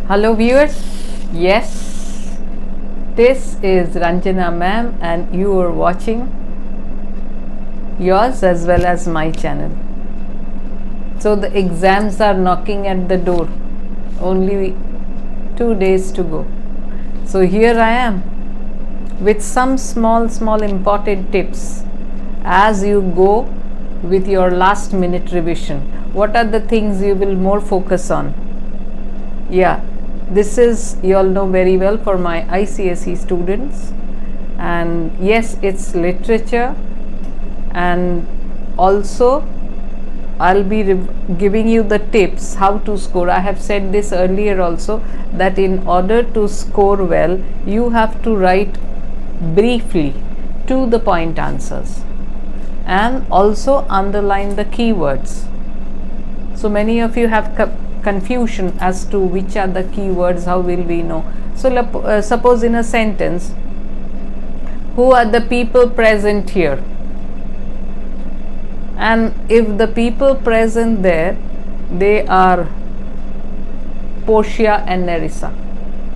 Hello viewers, yes, this is Ranjana ma'am and you are watching yours as well as my channel. So the exams are knocking at the door, only 2 days to go. So here I am with some small important tips as you go with your last minute revision. What are the things you will more focus on? Yeah, this is, you all know very well, for my ICSE students, and yes, it's literature, and also I'll be giving you the tips how to score. I have said this earlier also, that in order to score well you have to write briefly, to the point answers, and also underline the keywords. So many of you have confusion as to which are the keywords, how will we know? So suppose in a sentence, who are the people present here? And if the people present there, they are Portia and Nerissa,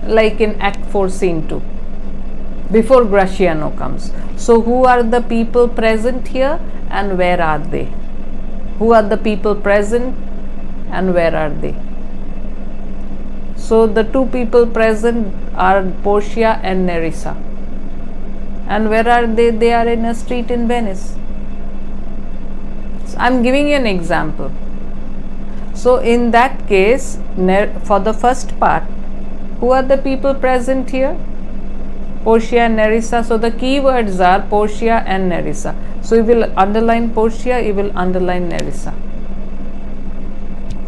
like in Act 4 Scene 2, before Graciano comes. So who are the people present here and where are they? Who are the people present and where are they? So the two people present are Portia and Nerissa. And where are they? They are in a street in Venice. So I'm giving you an example. So in that case, for the first part, who are the people present here? Portia and Nerissa. So the keywords are Portia and Nerissa. So you will underline Portia, you will underline Nerissa.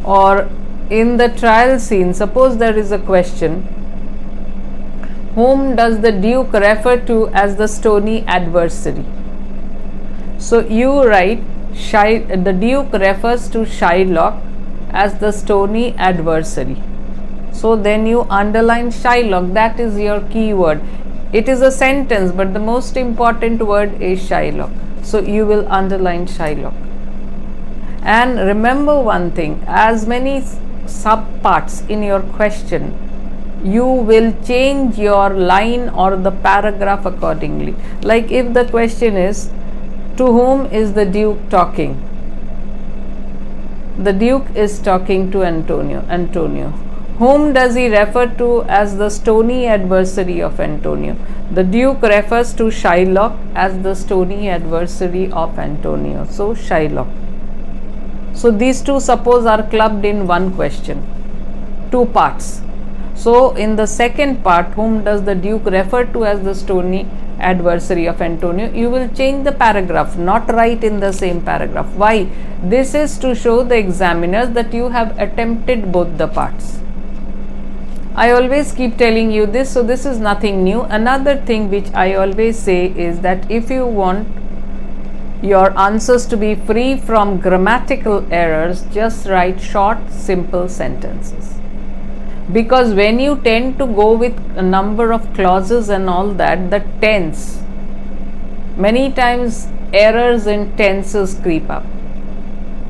Or in the trial scene, suppose there is a question, whom does the Duke refer to as the stony adversary? So you write, the Duke refers to Shylock as the stony adversary. So then you underline Shylock, that is your keyword. It is a sentence, but the most important word is Shylock. So you will underline Shylock. And remember one thing, as many subparts in your question, you will change your line or the paragraph accordingly. Like if the question is, to whom is the Duke talking? The Duke is talking to Antonio. Whom does he refer to as the stony adversary of Antonio? The Duke refers to Shylock as the stony adversary of Antonio. So Shylock. So these two suppose are clubbed in one question, two parts. So in the second part, whom does the Duke refer to as the stony adversary of Antonio, you will change the paragraph, not write in the same paragraph. Why? This is to show the examiners that you have attempted both the parts. I always keep telling you this, so this is nothing new. Another thing which I always say is that if you want your answers to be free from grammatical errors, just write short, simple sentences. Because when you tend to go with a number of clauses and all that, the tense, many times errors in tenses creep up.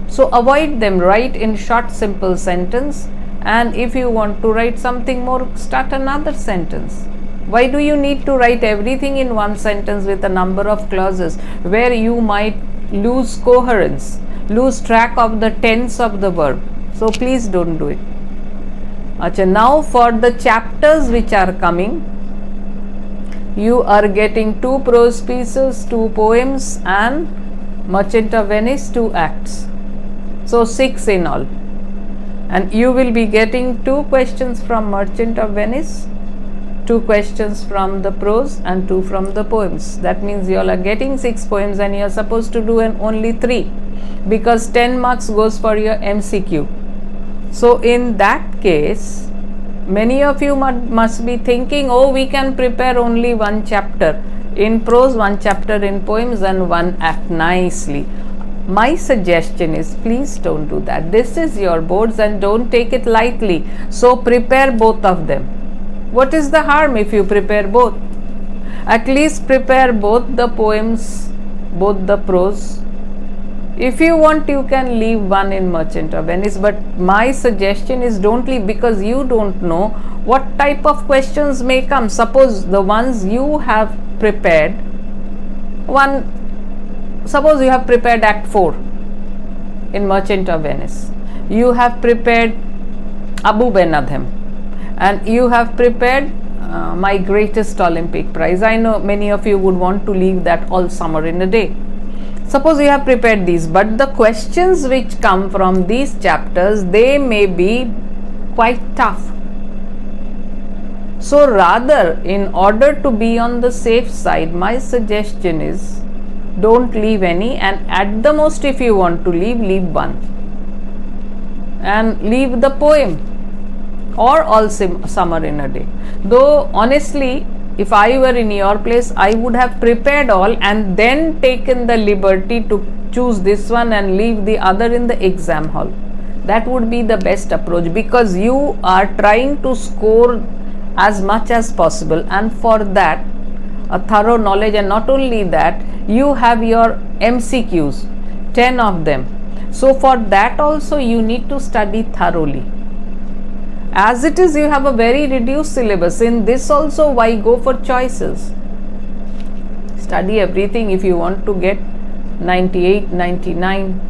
So avoid them, write in short, simple sentence. And if you want to write something more, start another sentence. Why do you need to write everything in one sentence with a number of clauses where you might lose coherence, lose track of the tense of the verb? So please don't do it. Achha, now for the chapters which are coming, you are getting 2 prose pieces, 2 poems, and Merchant of Venice, 2 acts. So 6 in all. And you will be getting 2 questions from Merchant of Venice, 2 questions from the prose and 2 from the poems. That means you all are getting 6 poems and you are supposed to do only 3, because 10 marks goes for your MCQ. So in that case, many of you must be thinking, oh, we can prepare only 1 chapter in prose, 1 chapter in poems, and 1 act nicely. My suggestion is, please don't do that. This is your boards and don't take it lightly. So prepare both of them. What is the harm if you prepare both? At least prepare both the poems, both the prose, If you want, you can leave one in Merchant of Venice, but my suggestion is don't leave, because you don't know what type of questions may come. Suppose the ones you have prepared, suppose you have prepared Act 4 in Merchant of Venice, you have prepared Abu Benadhem, and you have prepared My Greatest Olympic Prize. I know many of you would want to leave that all summer in a day. Suppose you have prepared these, but the questions which come from these chapters, they may be quite tough. So rather, in order to be on the safe side, my suggestion is don't leave any, and at the most, if you want to leave one, and leave the poem or all summer in a day. Though honestly, if I were in your place, I would have prepared all and then taken the liberty to choose this one and leave the other in the exam hall. That would be the best approach, because you are trying to score as much as possible, and for that a thorough knowledge, and not only that, you have your MCQs, 10 of them. So for that also you need to study thoroughly. As it is, you have a very reduced syllabus. In this also, why go for choices? Study everything if you want to get 98, 99.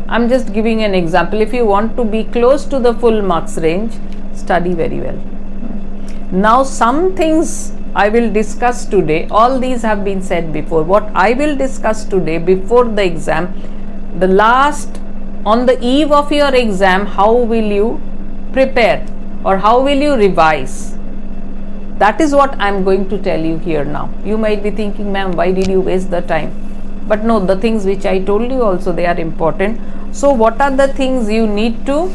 I'm just giving an example. If you want to be close to the full marks range, study very well. Now some things I will discuss today. All these have been said before. What I will discuss today before the exam, on the eve of your exam, how will you prepare? Or how will you revise? That is what I am going to tell you here now. You might be thinking, ma'am, why did you waste the time? But no, the things which I told you also, they are important. So what are the things you need to,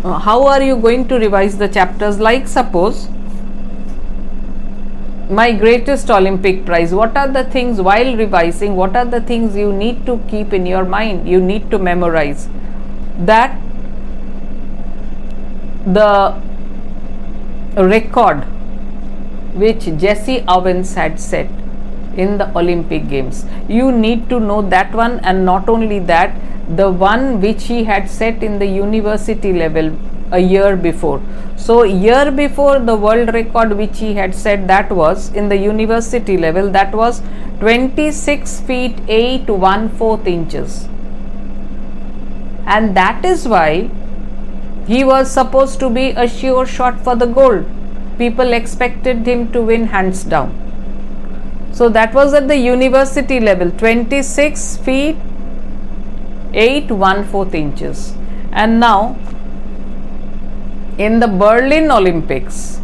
how are you going to revise the chapters? Like suppose, My Greatest Olympic Prize. What are the things while revising? What are the things you need to keep in your mind? You need to memorize. That the record which Jesse Owens had set in the Olympic Games, you need to know that one, and not only that, the one which he had set in the university level a year before. So year before, the world record which he had set, that was in the university level, that was 26 feet 8 1/4 inches, and that is why he was supposed to be a sure shot for the gold. People expected him to win hands down. So that was at the university level, 26 feet 8 1/4 inches. And now in the Berlin Olympics,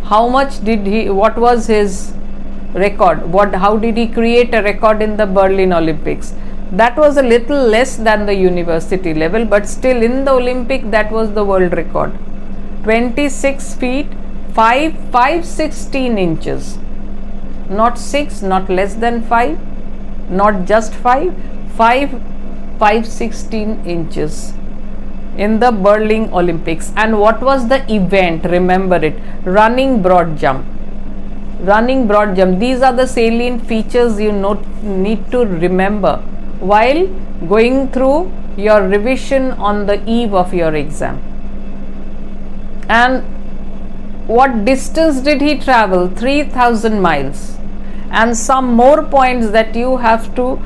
how much did he, what was his record? How did he create a record in the Berlin Olympics? That was a little less than the university level, but still in the Olympic, that was the world record. 26 feet 5'16" inches. Not 6, not less than 5, not just 5'16" inches in the Berlin Olympics. And what was the event? Remember it, running broad jump. Running broad jump. These are the salient features you need to remember while going through your revision on the eve of your exam. And what distance did he travel? 3,000 miles. And some more points that you have to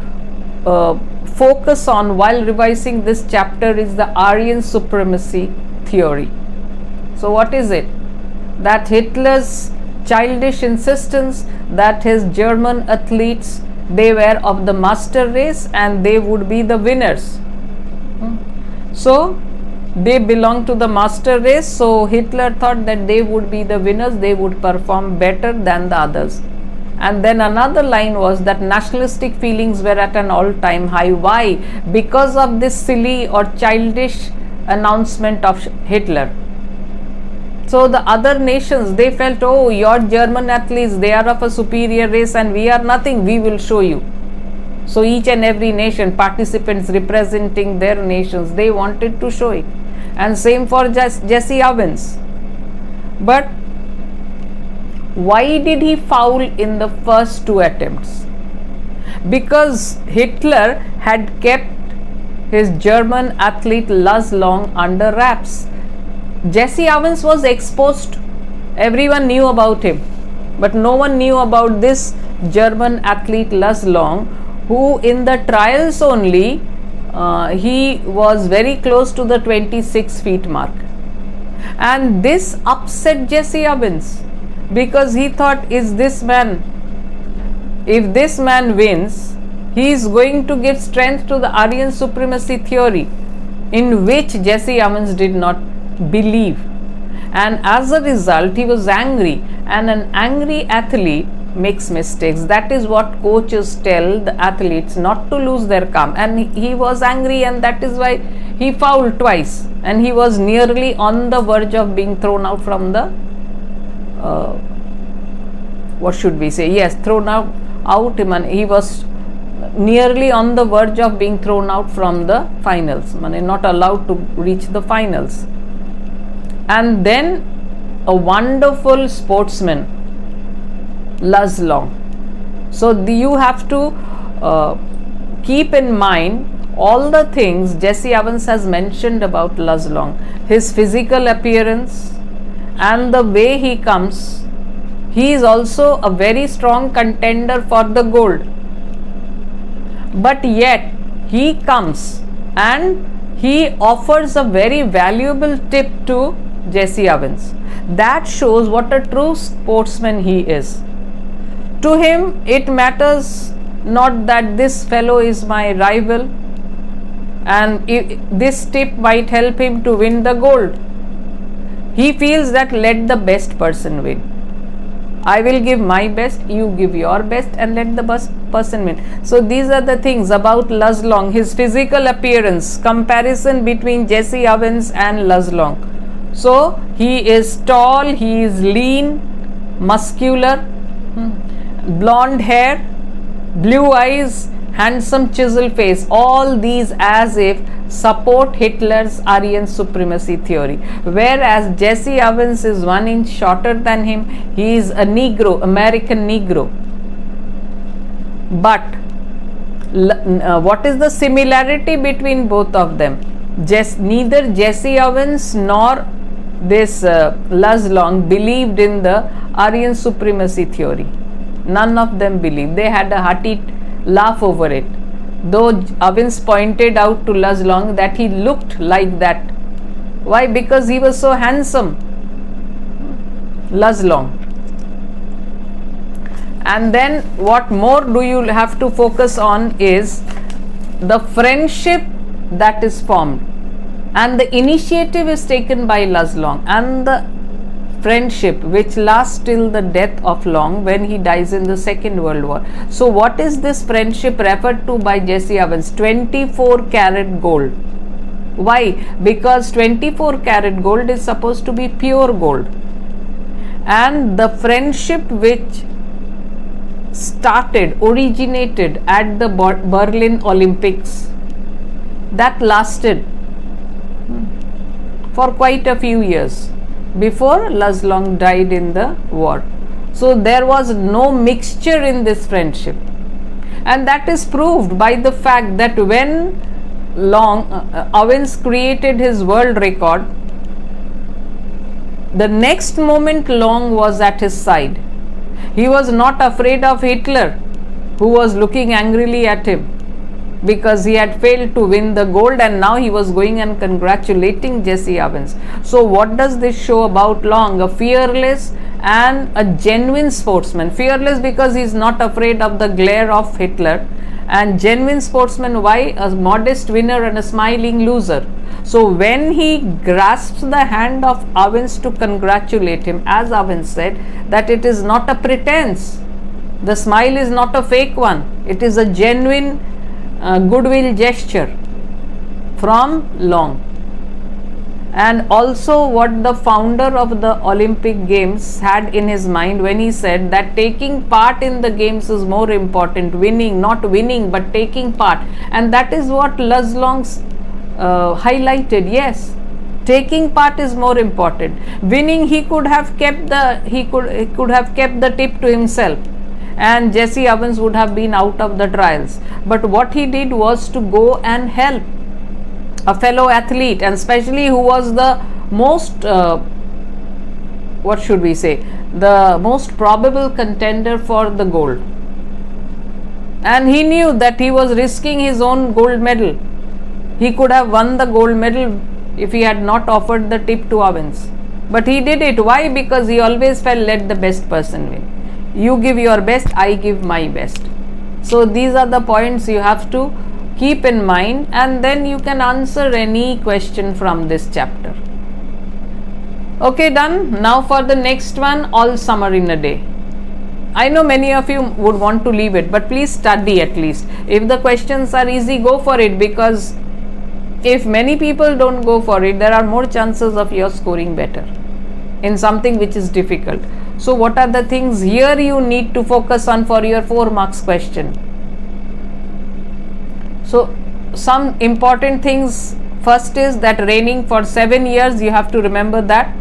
focus on while revising this chapter is the Aryan supremacy theory. So what is it? That Hitler's childish insistence that his German athletes, they were of the master race and they would be the winners. So they belong to the master race, so Hitler thought that they would be the winners, they would perform better than the others. And then another line was that nationalistic feelings were at an all-time high. Why? Because of this silly or childish announcement of Hitler. So the other nations, they felt, oh, your German athletes, they are of a superior race and we are nothing, we will show you. So each and every nation, participants representing their nations, they wanted to show it. And same for Jesse Owens. But why did he foul in the first two attempts? because Hitler had kept his German athlete Luz Long under wraps. Jesse Owens was exposed. Everyone knew about him, but no one knew about this German athlete Luz Long, who in the trials only he was very close to the 26 feet mark. And this upset Jesse Owens because he thought, if this man wins, he is going to give strength to the Aryan supremacy theory, in which Jesse Owens did not believe. And as a result, he was angry, and an angry athlete makes mistakes. That is what coaches tell the athletes, not to lose their calm. And he was angry, and that is why he fouled twice, and he was nearly on the verge of being thrown out from the thrown out. He was nearly on the verge of being thrown out from the finals, not allowed to reach the finals. And then a wonderful sportsman, Luz Long. So you have to keep in mind all the things Jesse Owens has mentioned about Luz Long. His physical appearance and the way he comes. He is also a very strong contender for the gold. But yet he comes and he offers a very valuable tip to Jesse Owens. That shows what a true sportsman he is. To him, it matters not that this fellow is my rival and this tip might help him to win the gold. He feels that let the best person win. I will give my best, you give your best, and let the best person win. So these are the things about Luz Long. His physical appearance, comparison between Jesse Owens and Luz Long. So he is tall, he is lean, muscular, blonde hair, blue eyes, handsome chisel face. All these as if support Hitler's Aryan supremacy theory. Whereas Jesse Owens is 1 inch shorter than him. He is a Negro, American Negro. But what is the similarity between both of them? Neither Jesse Owens nor this Luz Long believed in the Aryan supremacy theory. None of them believed. They had a hearty laugh over it. Though Owens pointed out to Luz Long that he looked like that. Why? Because he was so handsome. Luz Long. And then what more do you have to focus on is the friendship that is formed, and the initiative is taken by Luz Long, and the friendship which lasts till the death of Long when he dies in the Second World War. So what is this friendship referred to by Jesse Owens? 24 karat gold. Why? Because 24 karat gold is supposed to be pure gold, and the friendship which originated at the Berlin Olympics, that lasted for quite a few years before Luz Long died in the war. So there was no mixture in this friendship, and that is proved by the fact that when Owens created his world record, the next moment Long was at his side. He was not afraid of Hitler, who was looking angrily at him because he had failed to win the gold, and now he was going and congratulating Jesse Owens. So what does this show about Long? A fearless and a genuine sportsman. Fearless because he is not afraid of the glare of Hitler, and genuine sportsman. Why? A modest winner and a smiling loser. So when he grasps the hand of Owens to congratulate him, as Owens said, that it is not a pretense. The smile is not a fake one. It is a genuine goodwill gesture from Long. And also what the founder of the Olympic Games had in his mind when he said that taking part in the games is more important, not winning but taking part. And that is what Luz Long highlighted. Yes, taking part is more important. Winning, he could have kept the tip to himself. and Jesse Owens would have been out of the trials. But what he did was to go and help a fellow athlete, and especially who was the most what should we say, the most probable contender for the gold. And he knew that he was risking his own gold medal. He could have won the gold medal if he had not offered the tip to Owens. But he did it. Why? Because he always felt, let the best person win. You give your best, I give my best. So these are the points you have to keep in mind, and then you can answer any question from this chapter. Okay, done. Now for the next one, all summer in a day. I know many of you would want to leave it, but please study at least. If the questions are easy, go for it, because if many people don't go for it, there are more chances of your scoring better in something which is difficult. So what are the things here you need to focus on for your 4 marks question? So some important things. First is that raining for 7 years, you have to remember that.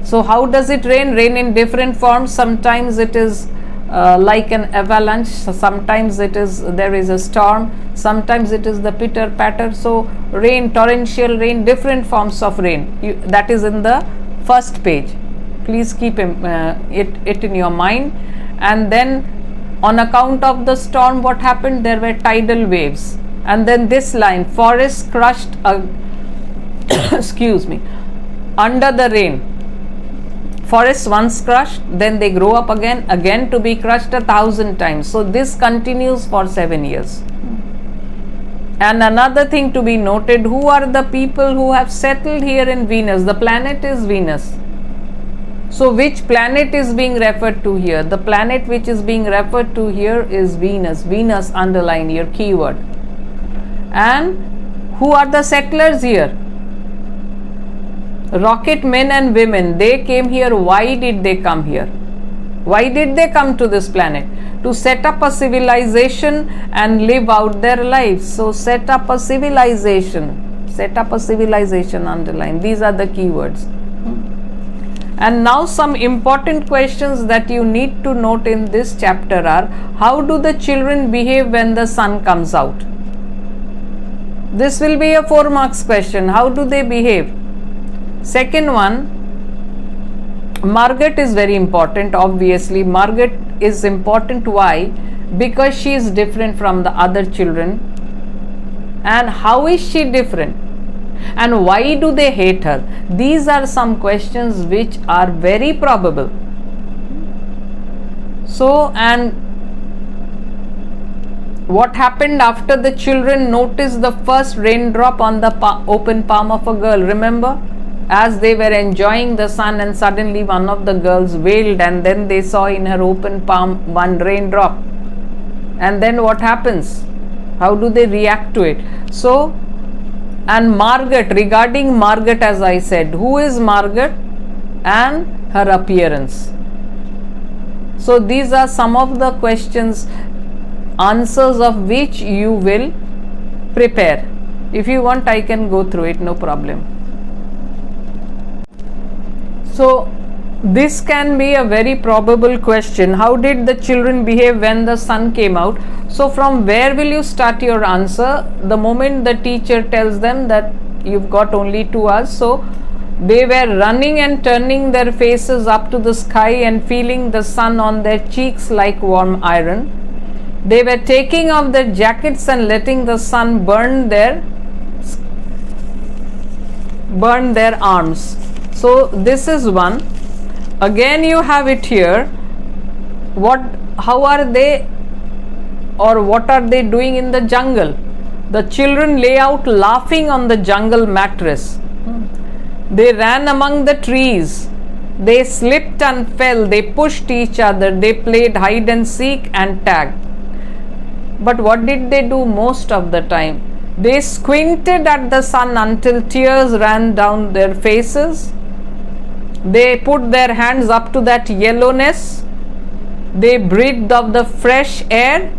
So how does it rain? Rain in different forms. Sometimes it is like an avalanche, sometimes there is a storm, sometimes it is the pitter patter. So rain, torrential rain, different forms of rain, that is in the first page. Please keep it in your mind. And then on account of the storm, what happened? There were tidal waves. And then this line, forests crushed excuse me, under the rain. Forests once crushed, then they grow up again to be crushed 1,000 times. So this continues for 7 years. And another thing to be noted, who are the people who have settled here in Venus? The planet is Venus. So which planet is being referred to here? The planet which is being referred to here is Venus. Venus, underline your keyword. And who are the settlers here? Rocket men and women. They came here. Why did they come here? Why did they come to this planet? To set up a civilization and live out their lives. So set up a civilization. Set up a civilization, underline. These are the keywords. And now some important questions that you need to note in this chapter are, how do the children behave when the sun comes out? This will be a 4 marks question. How do they behave? Second one, Margaret is very important. Obviously, Margaret is important. Why? Because she is different from the other children. And how is she different? And why do they hate her? These are some questions which are very probable. So, and what happened after the children noticed the first raindrop on the open palm of a girl? Remember? As they were enjoying the sun, and suddenly one of the girls wailed, and then they saw in her open palm one raindrop. And then what happens? How do they react to it? So, and Margaret, regarding Margaret, as I said, who is Margaret? And her appearance. So these are some of the questions, answers of which you will prepare. If you want, I can go through it, no problem. So this can be a very probable question. How did the children behave when the sun came out? So from where will you start your answer? The moment the teacher tells them that you've got only 2 hours. So they were running and turning their faces up to the sky and feeling the sun on their cheeks like warm iron. They were taking off their jackets and letting the sun burn their arms. So this is one. Again you have it here. How are they, or what are they doing in the jungle? The children lay out laughing on the jungle mattress. They ran among the trees. They slipped and fell. They pushed each other. They played hide and seek and tag. But what did they do most of the time? They squinted at the sun until tears ran down their faces. They put their hands up to that yellowness. They breathed of the fresh air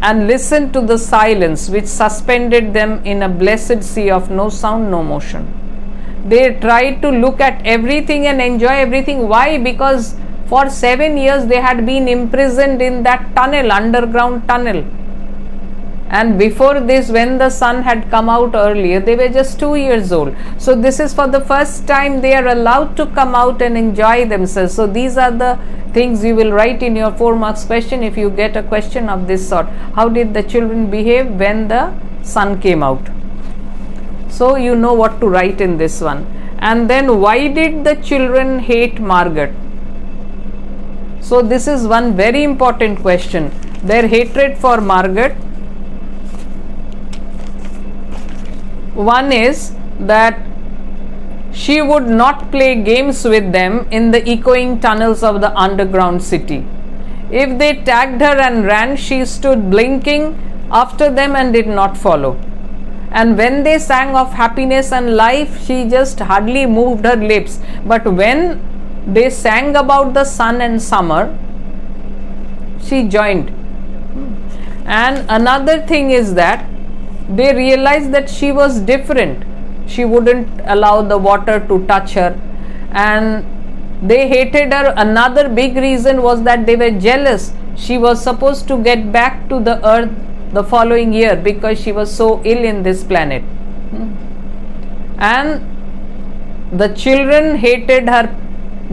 and listened to the silence which suspended them in a blessed sea of no sound, no motion. They tried to look at everything and enjoy everything. Why? Because For 7 years they had been imprisoned in that tunnel, underground tunnel. And before this, when the sun had come out earlier, they were just 2 years old. So this is for the first time they are allowed to come out and enjoy themselves. So these are the things you will write in your 4 marks question if you get a question of this sort. How did the children behave when the sun came out? So you know what to write in this one. And then, why did the children hate Margaret? So this is one very important question. Their hatred for Margaret. One is that she would not play games with them in the echoing tunnels of the underground city. If they tagged her and ran, she stood blinking after them and did not follow. And when they sang of happiness and life, she just hardly moved her lips. But when they sang about the sun and summer, she joined. And another thing is that they realized that she was different. She wouldn't allow the water to touch her, and they hated her. Another big reason was that they were jealous. She was supposed to get back to the earth the following year because she was so ill in this planet. And the children hated her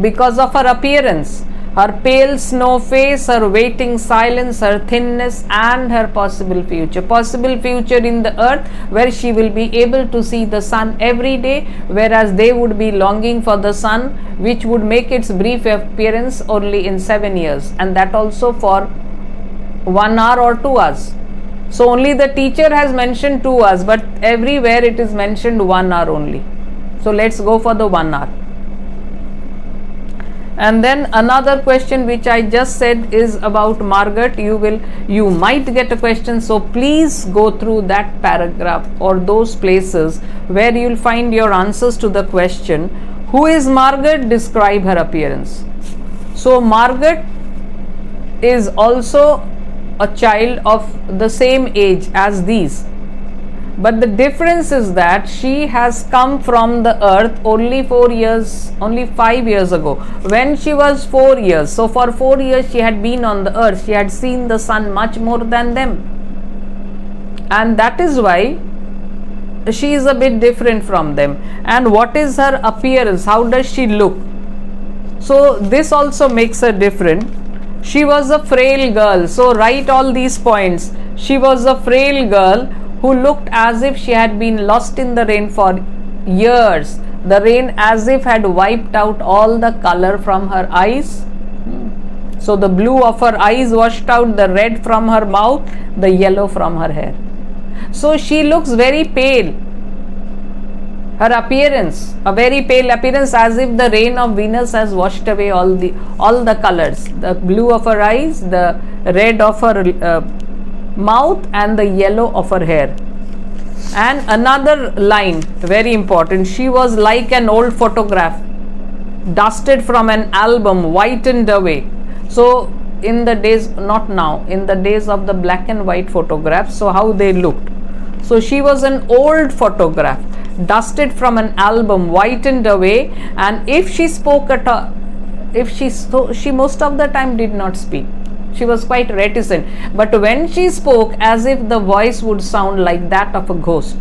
because of her appearance. Her pale snow face, her waiting silence, her thinness, and her possible future. Possible future in the earth where she will be able to see the sun every day, whereas they would be longing for the sun which would make its brief appearance only in 7 years, and that also for 1 hour or 2 hours. So only the teacher has mentioned 2 hours, but everywhere it is mentioned 1 hour only. So let's go for the 1 hour. And then another question which I just said is about Margaret. You might get a question, so please go through that paragraph or those places where you'll find your answers to the question, who is Margaret? Describe her appearance. So Margaret is also a child of the same age as these, but the difference is that she has come from the earth only 5 years ago, when she was 4 years. So for 4 years she had been on the earth. She had seen the sun much more than them, and that is why she is a bit different from them. And what is her appearance? How does she look? So this also makes her different. She was a frail girl. So write all these points. She was a frail girl who looked as if she had been lost in the rain for years. The rain as if had wiped out all the color from her eyes. So the blue of her eyes washed out, the red from her mouth, the yellow from her hair. So she looks very pale. Her appearance, a very pale appearance, as if the rain of Venus has washed away all the colors. The blue of her eyes, the red of her mouth, and the yellow of her hair. And another line, very important, she was like an old photograph, dusted from an album, whitened away. So in the days, not now, in the days of the black and white photographs, so how they looked. So she was an old photograph, dusted from an album, whitened away. And if she spoke at all, she most of the time did not speak. She was quite reticent, but when she spoke, as if the voice would sound like that of a ghost.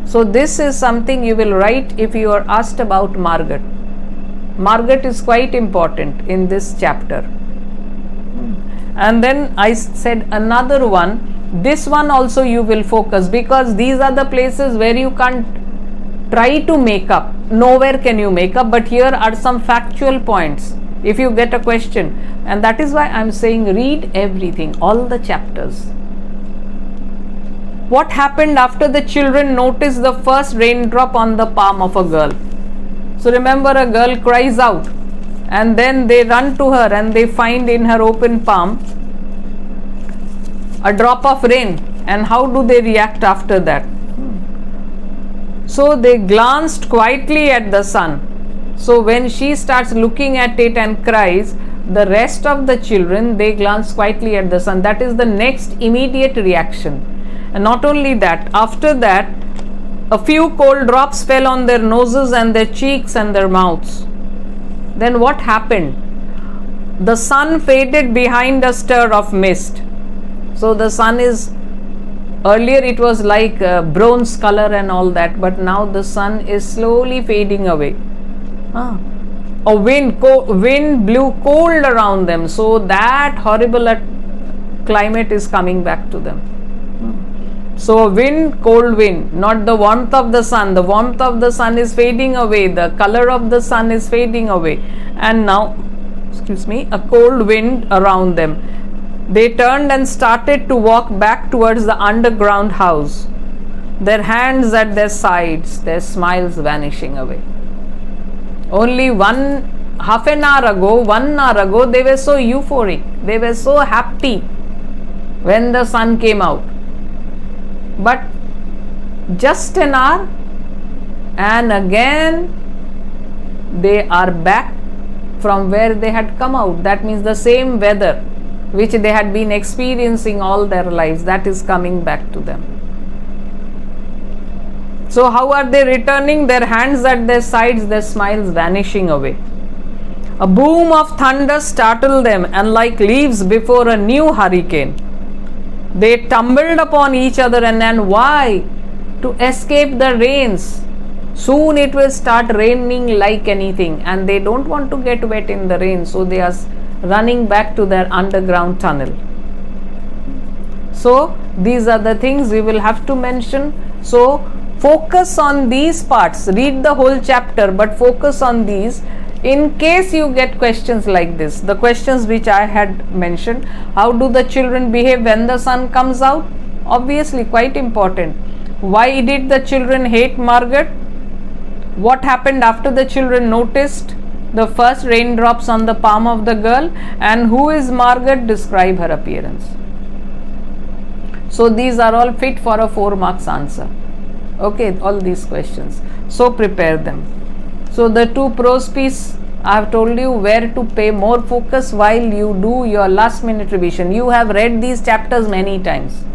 So this is something you will write if you are asked about Margaret. Margaret is quite important in this chapter. And then I said another one. This one also you will focus, because these are the places where you can't try to make up. Nowhere can you make up, but here are some factual points if you get a question. And that is why I am saying read everything, all the chapters. What happened after the children noticed the first raindrop on the palm of a girl? So remember, a girl cries out, and then they run to her and they find in her open palm a drop of rain. And how do they react after that? So they glanced quietly at the sun. So when she starts looking at it and cries, the rest of the children, they glance quietly at the sun. That is the next immediate reaction. And not only that, after that, a few cold drops fell on their noses and their cheeks and their mouths. Then what happened? The sun faded behind a stir of mist. So the sun is, earlier it was like bronze color and all that, but now the sun is slowly fading away. A wind blew cold around them, so that horrible climate is coming back to them. So wind, cold wind, not the warmth of the sun. The warmth of the sun is fading away, the color of the sun is fading away, and now, a cold wind around them. They turned and started to walk back towards the underground house, their hands at their sides, their smiles vanishing away. Only 1 hour ago, they were so euphoric, they were so happy when the sun came out. But just an hour, and again they are back from where they had come out. That means the same weather which they had been experiencing all their lives, that is coming back to them. So how are they returning? Their hands at their sides, their smiles vanishing away. A boom of thunder startled them, and like leaves before a new hurricane, they tumbled upon each other. And then why? To escape the rains. Soon it will start raining like anything, and they don't want to get wet in the rain, so they are running back to their underground tunnel. So these are the things we will have to mention. So focus on these parts, read the whole chapter, but focus on these in case you get questions like this. The questions which I had mentioned: how do the children behave when the sun comes out? Obviously quite important. Why did the children hate Margaret? What happened after the children noticed the first raindrops on the palm of the girl? And who is Margaret? Describe her appearance. So these are all fit for a 4 marks answer. Okay, all these questions. So prepare them. So the 2 prose piece, I have told you where to pay more focus while you do your last minute revision. You have read these chapters many times,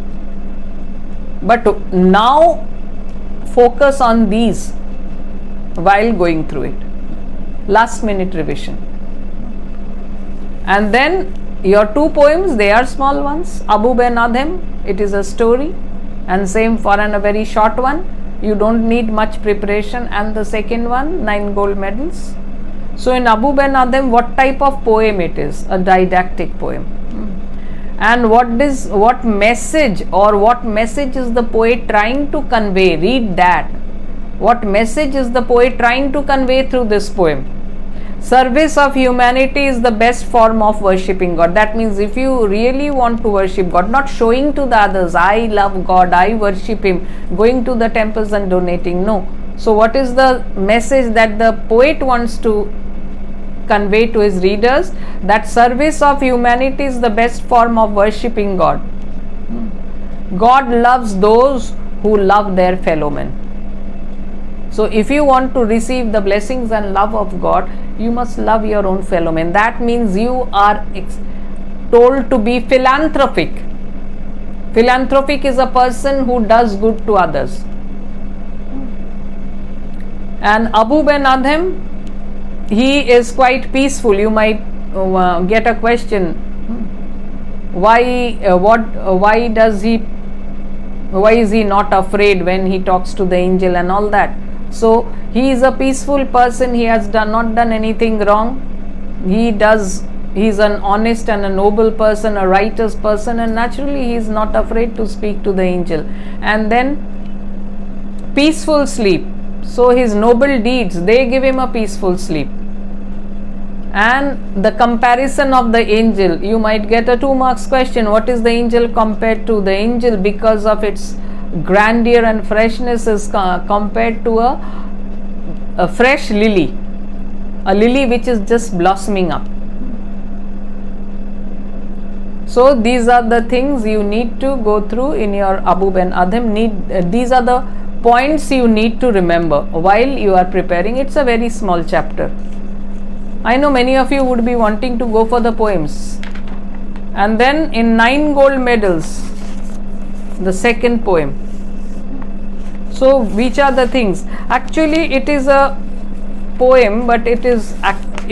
but now focus on these while going through it. Last minute revision. And then your 2 poems, they are small ones. Abu Ben Adhem, it is a story, and same for a very short one. You don't need much preparation. And the second one, 9 gold medals. So in Abu Ben Adhem, what type of poem it is? A didactic poem. And what message is the poet trying to convey? Read that. What message is the poet trying to convey through this poem? Service of humanity is the best form of worshipping God. That means if you really want to worship God, not showing to the others, I love God, I worship Him, going to the temples and donating. No. So what is the message that the poet wants to convey to his readers? That service of humanity is the best form of worshipping God. God loves those who love their fellow men. So if you want to receive the blessings and love of God, you must love your own fellow men. That means you are told to be philanthropic. Philanthropic is a person who does good to others. And Abu Ben Adhem, he is quite peaceful. You might get a question: why is he not afraid when he talks to the angel and all that? So he is a peaceful person. He has not done anything wrong. He is an honest and a noble person, a righteous person, and naturally he is not afraid to speak to the angel. And then peaceful sleep. So his noble deeds, they give him a peaceful sleep. And the comparison of the angel, you might get a 2 marks question: what is the angel compared to? The angel, because of its grandeur and freshness, is compared to a fresh lily, a lily which is just blossoming up. So these are the things you need to go through in your Abu Ben Adhem. These are the points you need to remember while you are preparing. It's a very small chapter. I know many of you would be wanting to go for the poems. And then in 9 gold medals, the second poem. So which are the things? Actually it is a poem, but it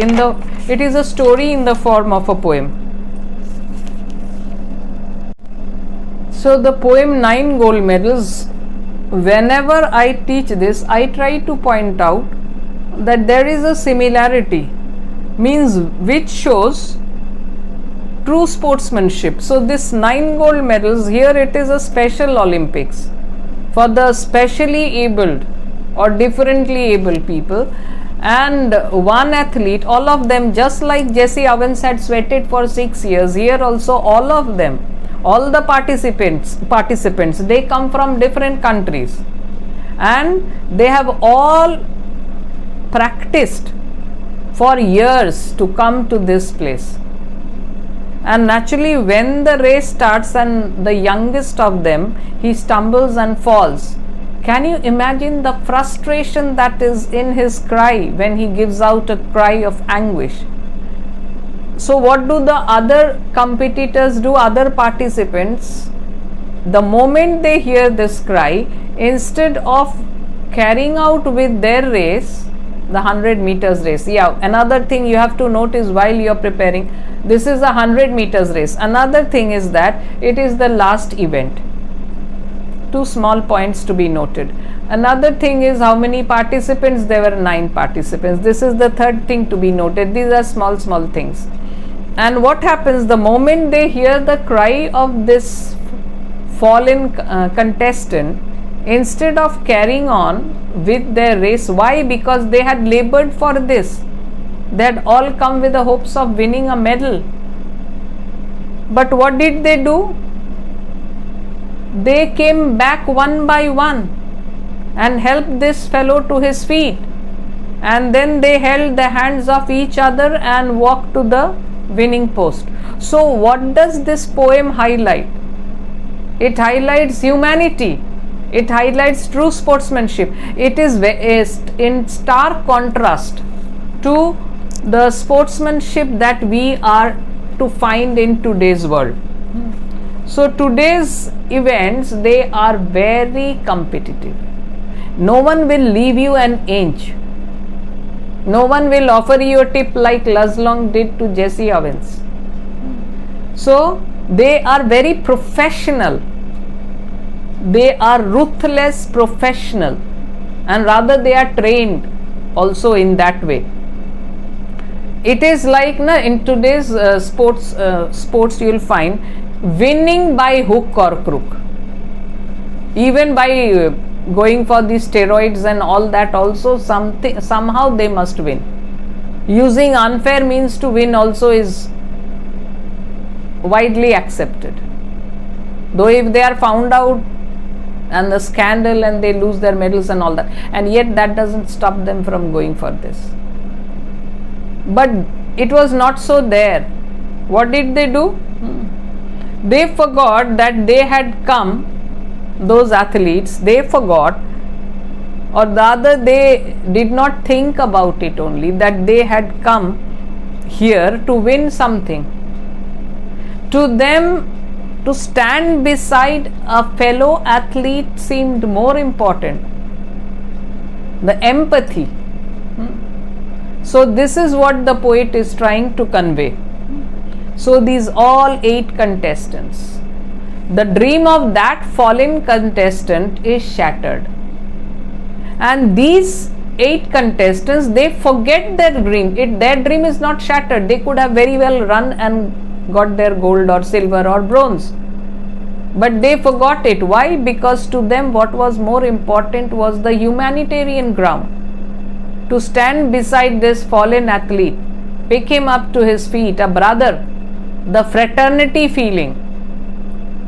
it is a story in the form of a poem. So the poem 9 Gold Medals, whenever I teach this, I try to point out that there is a similarity, means which shows true sportsmanship. So this 9 gold medals, here it is a special Olympics for the specially abled or differently able people, and one athlete, all of them, just like Jesse Owens had sweated for 6 years, here also all of them, all the participants, they come from different countries and they have all practiced for years to come to this place. And naturally, when the race starts and the youngest of them, he stumbles and falls, can you imagine the frustration that is in his cry when he gives out a cry of anguish? So what do the other competitors do, other participants? The moment they hear this cry, instead of carrying out with their race, the 100 meters race. Yeah, another thing you have to notice while you are preparing, this is a 100 meters race. Another thing is that it is the last event. 2 small points to be noted. Another thing is how many participants. There were 9 participants. This is the third thing to be noted. These are small things. And what happens the moment they hear the cry of this fallen contestant, instead of carrying on with their race? Why? Because they had labored for this. They had all come with the hopes of winning a medal. But what did they do? They came back one by one and helped this fellow to his feet, and then they held the hands of each other and walked to the winning post. So what does this poem highlight? It highlights humanity. It highlights true sportsmanship. It is in stark contrast to the sportsmanship that we are to find in today's world. So today's events, they are very competitive. No one will leave you an inch. No one will offer you a tip like Laslong did to Jesse Owens. So they are very professional. They are ruthless professional, and rather they are trained also in that way. It is like in today's sports you will find winning by hook or crook, even by going for the steroids and all that also, somehow they must win. Using unfair means to win also is widely accepted, though if they are found out and the scandal and they lose their medals and all that, and yet that doesn't stop them from going for this. But it was not so there. What did they do? They forgot that they had come, those athletes, they forgot, or rather they did not think about it only, that they had come here to win something. To them, to stand beside a fellow athlete seemed more important. The empathy. So this is what the poet is trying to convey. So these all 8 contestants, the dream of that fallen contestant is shattered, and these 8 contestants, they forget their dream. Their dream is not shattered. They could have very well run and got their gold or silver or bronze, but they forgot it. Why? Because to them what was more important was the humanitarian ground. To stand beside this fallen athlete, pick him up to his feet, a brother, the fraternity feeling.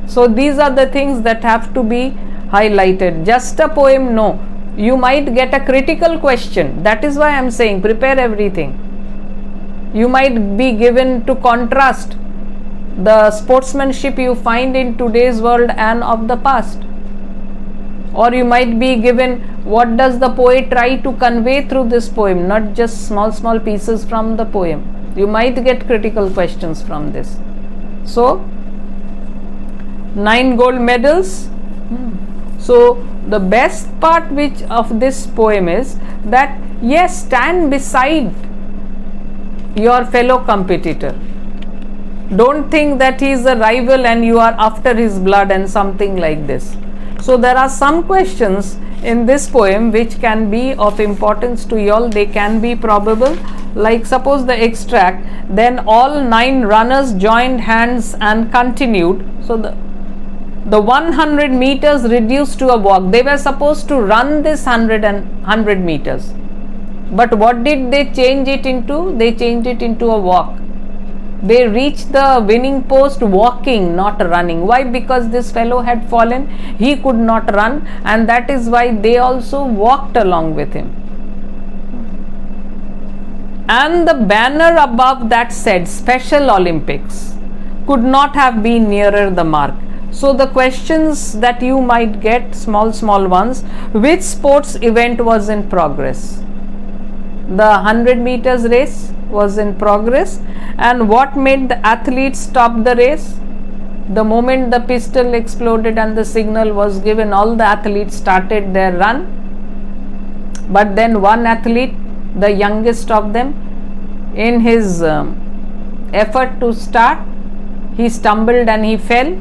So these are the things that have to be highlighted. Just a poem, no. You might get a critical question. That is why I am saying prepare everything. You might be given to contrast the sportsmanship you find in today's world and of the past. Or you might be given what does the poet try to convey through this poem, not just small pieces from the poem. You might get critical questions from this. So 9 gold medals. So the best part which of this poem is that yes, stand beside your fellow competitor. Don't think that he is a rival and you are after his blood and something like this. So there are some questions in this poem which can be of importance to you all. They can be probable. Like suppose the extract, then all 9 runners joined hands and continued. So the 100 meters reduced to a walk. They were supposed to run this 100 meters. But what did they change it into? They changed it into a walk. They reached the winning post walking, not running. Why? Because this fellow had fallen. He could not run, and that is why they also walked along with him. And the banner above that said Special Olympics could not have been nearer the mark. So the questions that you might get, small ones, which sports event was in progress? The 100 meters race was in progress. And what made the athletes stop the race? The moment the pistol exploded and the signal was given, all the athletes started their run. But then one athlete, the youngest of them, in his effort to start, he stumbled and he fell,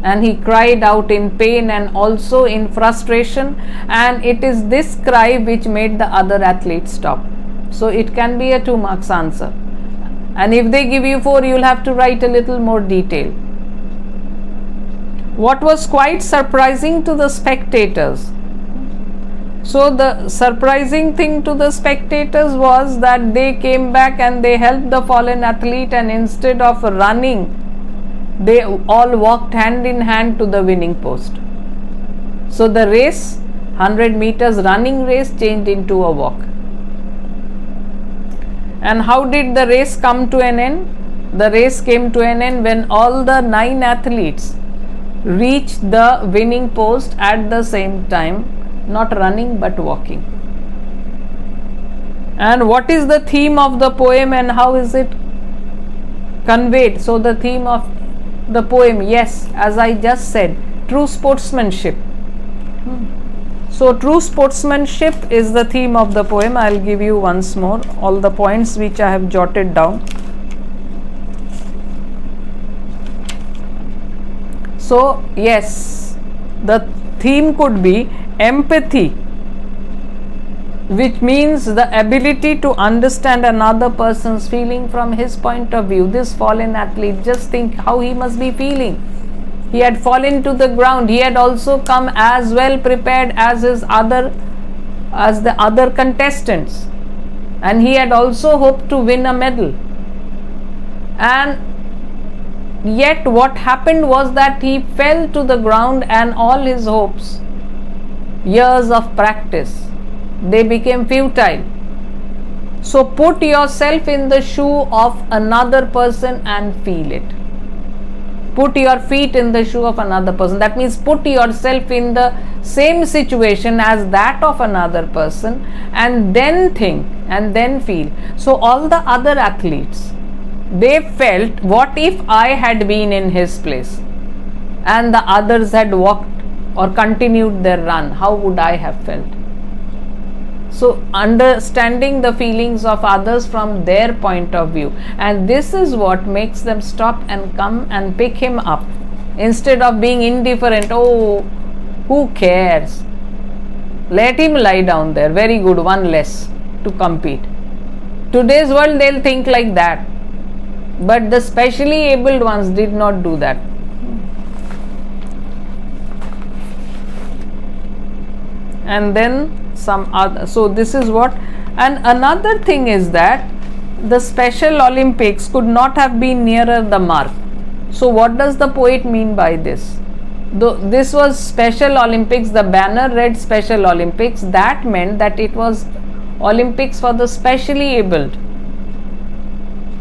and he cried out in pain and also in frustration, and it is this cry which made the other athlete stop. So it can be a 2 marks answer, and if they give you 4, you will have to write a little more detail. What was quite surprising to the spectators? So the surprising thing to the spectators was that they came back and they helped the fallen athlete, and instead of running, they all walked hand in hand to the winning post. So the race, 100 meters running race, changed into a walk. And how did the race come to an end? The race came to an end when all the 9 athletes reached the winning post at the same time, not running but walking. And what is the theme of the poem and how is it conveyed? So the theme of the poem, yes, as I just said, true sportsmanship. So true sportsmanship is the theme of the poem. I will give you once more all the points which I have jotted down. So yes, the theme could be empathy, which means the ability to understand another person's feeling from his point of view. This fallen athlete, just think how he must be feeling. He had fallen to the ground. He had also come as well prepared as the other contestants, and he had also hoped to win a medal. And yet what happened was that he fell to the ground, and all his hopes, years of practice, they became futile. So put yourself in the shoe of another person and feel it. Put your feet in the shoe of another person. That means put yourself in the same situation as that of another person, and then think and then feel. So all the other athletes, they felt, what if I had been in his place and the others had walked or continued their run? How would I have felt? So understanding the feelings of others from their point of view, and this is what makes them stop and come and pick him up instead of being indifferent. Oh, who cares? Let him lie down there. Very good, one less to compete. Today's world, they'll think like that, but the specially abled ones did not do that. And then some other, so this is what. And another thing is that the Special Olympics could not have been nearer the mark. So what does the poet mean by this? Though this was Special Olympics, the banner read Special Olympics, that meant that it was Olympics for the specially abled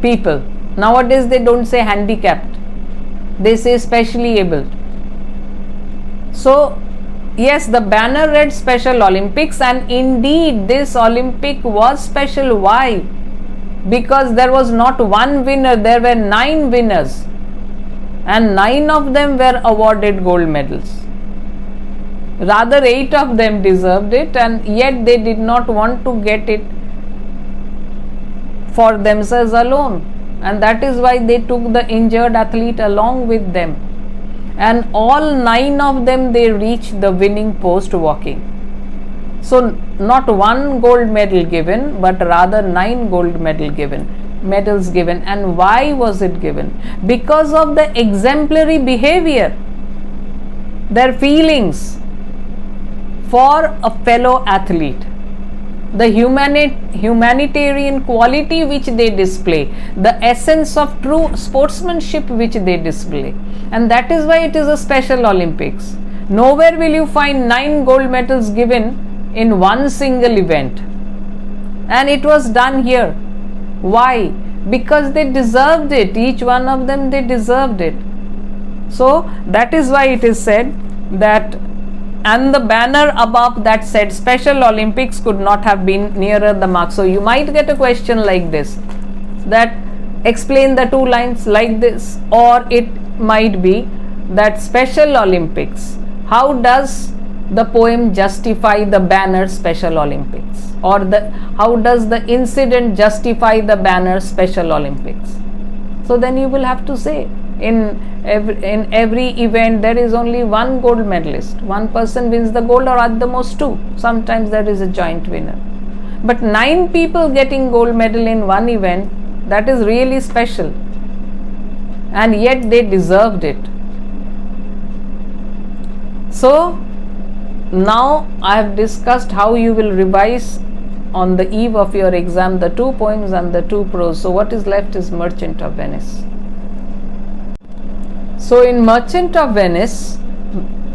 people. Nowadays they don't say handicapped, they say specially abled. So yes, the banner read Special Olympics, and indeed this Olympic was special. Why? Because there was not one winner, there were 9 winners, and 9 of them were awarded gold medals. Rather, 8 of them deserved it, and yet they did not want to get it for themselves alone, and that is why they took the injured athlete along with them, and all 9 of them, they reached the winning post walking. So not 1 gold medal given, but rather 9 gold medals given. And why was it given? Because of the exemplary behavior, their feelings for a fellow athlete, the humanitarian quality which they display, the essence of true sportsmanship which they display, and that is why it is a special Olympics. Nowhere will you find 9 gold medals given in one single event, and it was done here. Why? Because they deserved it. Each one of them, they deserved it. So that is why it is said that, and the banner above that said Special Olympics could not have been nearer the mark. So you might get a question like this, that explain the 2 lines like this, or it might be that Special Olympics, how does the poem justify the banner Special Olympics, or how does the incident justify the banner Special Olympics? So then you will have to say, in every event there is only 1 gold medalist, 1 person wins the gold, or at the most 2, sometimes there is a joint winner, but 9 people getting gold medal in one event, that is really special, and yet they deserved it. So now I have discussed how you will revise on the eve of your exam the 2 poems and the 2 prose. So what is left is Merchant of Venice. So in Merchant of Venice,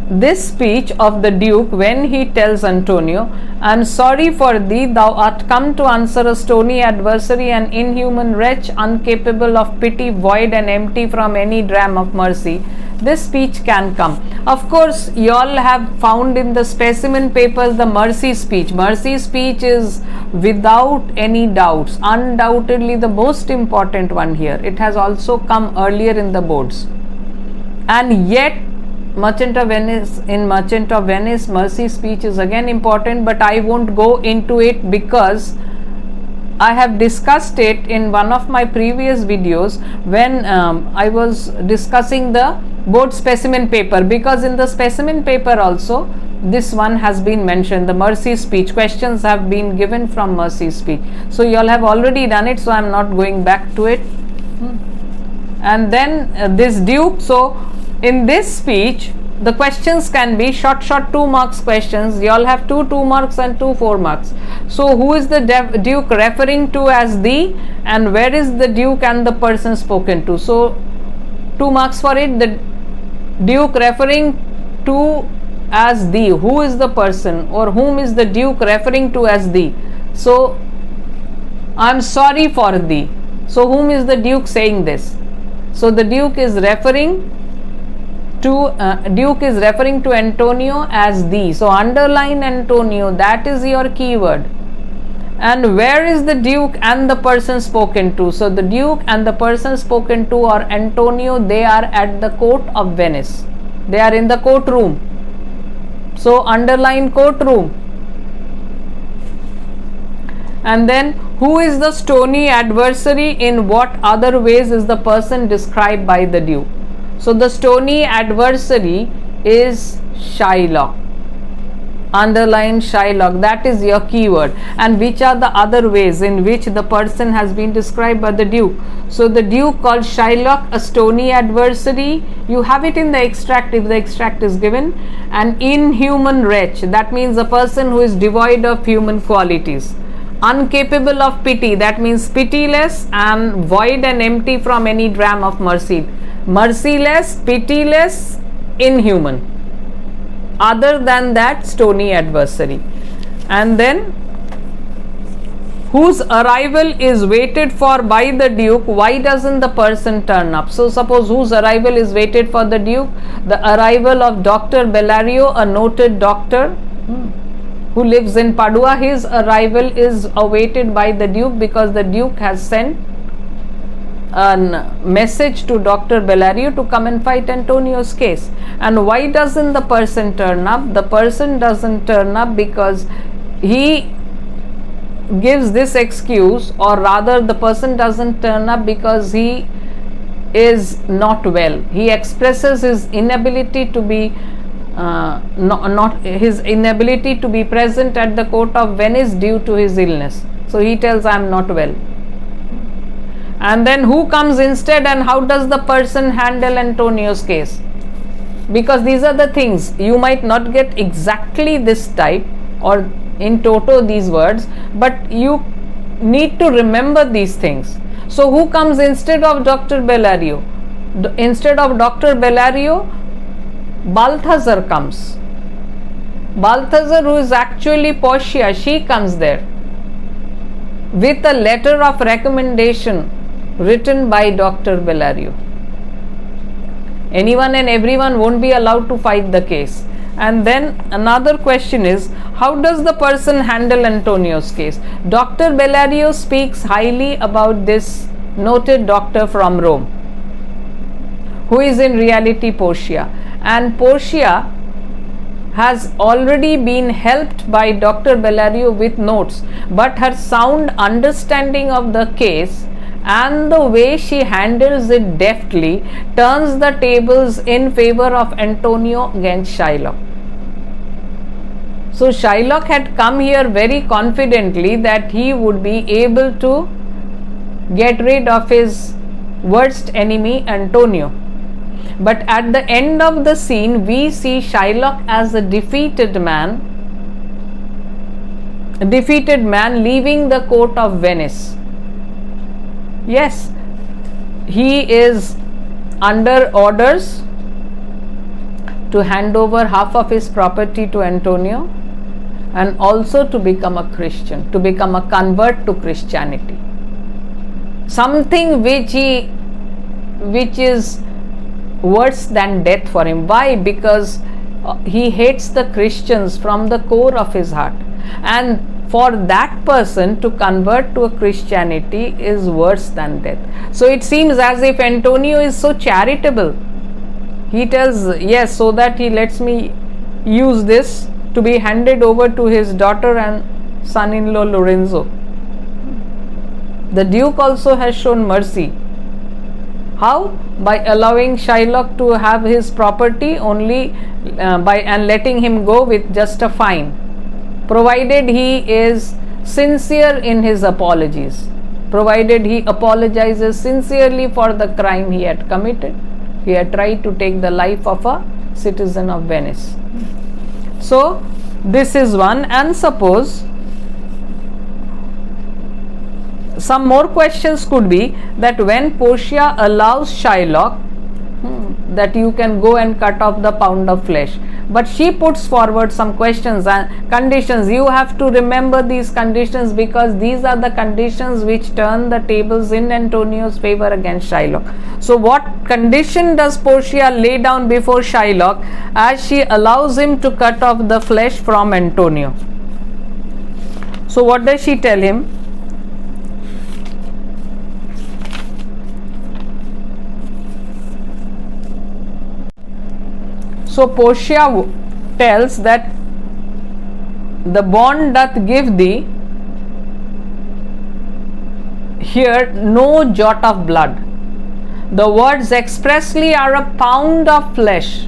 this speech of the Duke, when he tells Antonio, I am sorry for thee, thou art come to answer a stony adversary, an inhuman wretch, incapable of pity, void and empty from any dram of mercy. This speech can come. Of course, you all have found in the specimen papers the mercy speech. Mercy speech is without any doubts, undoubtedly the most important one here. It has also come earlier in the boards. And yet, in Merchant of Venice, mercy speech is again important, but I won't go into it because I have discussed it in one of my previous videos when I was discussing the board specimen paper, because in the specimen paper also this one has been mentioned, the mercy speech. Questions have been given from mercy speech. So you all have already done it, so I am not going back to it. And then this Duke, so in this speech the questions can be short 2 marks questions. You all have 2 marks and 2 4 marks. So who is the Duke referring to as thee, and where is the Duke and the person spoken to? So 2 marks for it. The Duke referring to as thee, who is the person, or whom is the Duke referring to as thee? So I am sorry for thee. So whom is the Duke saying this? So the Duke is referring to Antonio as thee. So underline Antonio, that is your keyword. And where is the Duke and the person spoken to? So the Duke and the person spoken to are Antonio. They are at the court of Venice. They are in the courtroom. So underline courtroom. And then who is the stony adversary? In what other ways is the person described by the Duke? So the stony adversary is Shylock. Underline Shylock, that is your keyword. And which are the other ways in which the person has been described by the Duke? So the Duke called Shylock a stony adversary. You have it in the extract if the extract is given. An inhuman wretch, that means a person who is devoid of human qualities. Incapable of pity, that means pitiless, and void and empty from any dram of mercy. Merciless, pitiless, inhuman. Other than that, stony adversary. And then whose arrival is waited for by the Duke, why doesn't the person turn up? So suppose whose arrival is waited for the Duke? The arrival of Dr. Bellario, a noted doctor who lives in Padua. His arrival is awaited by the Duke because the Duke has sent a message to Dr. Bellario to come and fight Antonio's case. And why doesn't the person turn up? The person doesn't turn up because he gives this excuse, or rather the person doesn't turn up because he is not well. He expresses his inability to be his inability to be present at the court of Venice due to his illness. So he tells, I am not well. And then who comes instead, and how does the person handle Antonio's case? Because these are the things, you might not get exactly this type or in toto these words, but you need to remember these things. So who comes instead of Dr. Bellario? Instead of Dr. Bellario, Balthazar comes. Balthazar, who is actually Portia, she comes there with a letter of recommendation written by Dr. Bellario. Anyone and everyone won't be allowed to fight the case. And then another question is, how does the person handle Antonio's case? Dr. Bellario speaks highly about this noted doctor from Rome, who is in reality Portia. And Portia has already been helped by Dr. Bellario with notes, but her sound understanding of the case and the way she handles it deftly turns the tables in favor of Antonio against Shylock. So Shylock had come here very confidently that he would be able to get rid of his worst enemy Antonio. But at the end of the scene, we see Shylock as a defeated man leaving the court of Venice. Yes, he is under orders to hand over half of his property to Antonio and also to become a Christian, to become a convert to Christianity. Something which is worse than death for him. Why? Because he hates the Christians from the core of his heart, and for that person to convert to a Christianity is worse than death. So it seems as if Antonio is so charitable. He tells, yes, so that he lets me use this to be handed over to his daughter and son-in-law Lorenzo. The Duke also has shown mercy. How? By allowing Shylock to have his property only and letting him go with just a fine, provided he is sincere in his apologies, provided he apologizes sincerely for the crime he had committed. He had tried to take the life of a citizen of Venice. So this is one. And suppose some more questions could be that when Portia allows Shylock that you can go and cut off the pound of flesh, but she puts forward some questions and conditions. You have to remember these conditions, because these are the conditions which turn the tables in Antonio's favor against Shylock. So what condition does Portia lay down before Shylock as she allows him to cut off the flesh from Antonio? So what does she tell him? So Portia tells that the bond doth give thee here no jot of blood. The words expressly are a pound of flesh.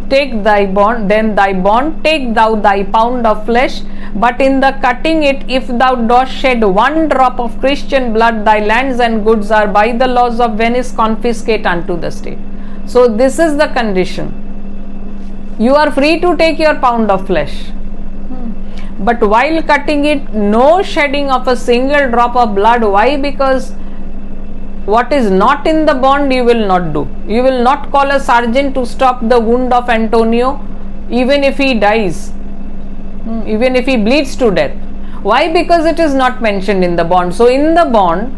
Take thy bond, then thy bond, take thou thy pound of flesh, but in the cutting it, if thou dost shed one drop of Christian blood, thy lands and goods are by the laws of Venice confiscate unto the state. So this is the condition. You are free to take your pound of flesh, but while cutting it, no shedding of a single drop of blood. Why? Because what is not in the bond you will not do. You will not call a sergeant to stop the wound of Antonio, even if he dies, even if he bleeds to death. Why? Because it is not mentioned in the bond. So in the bond,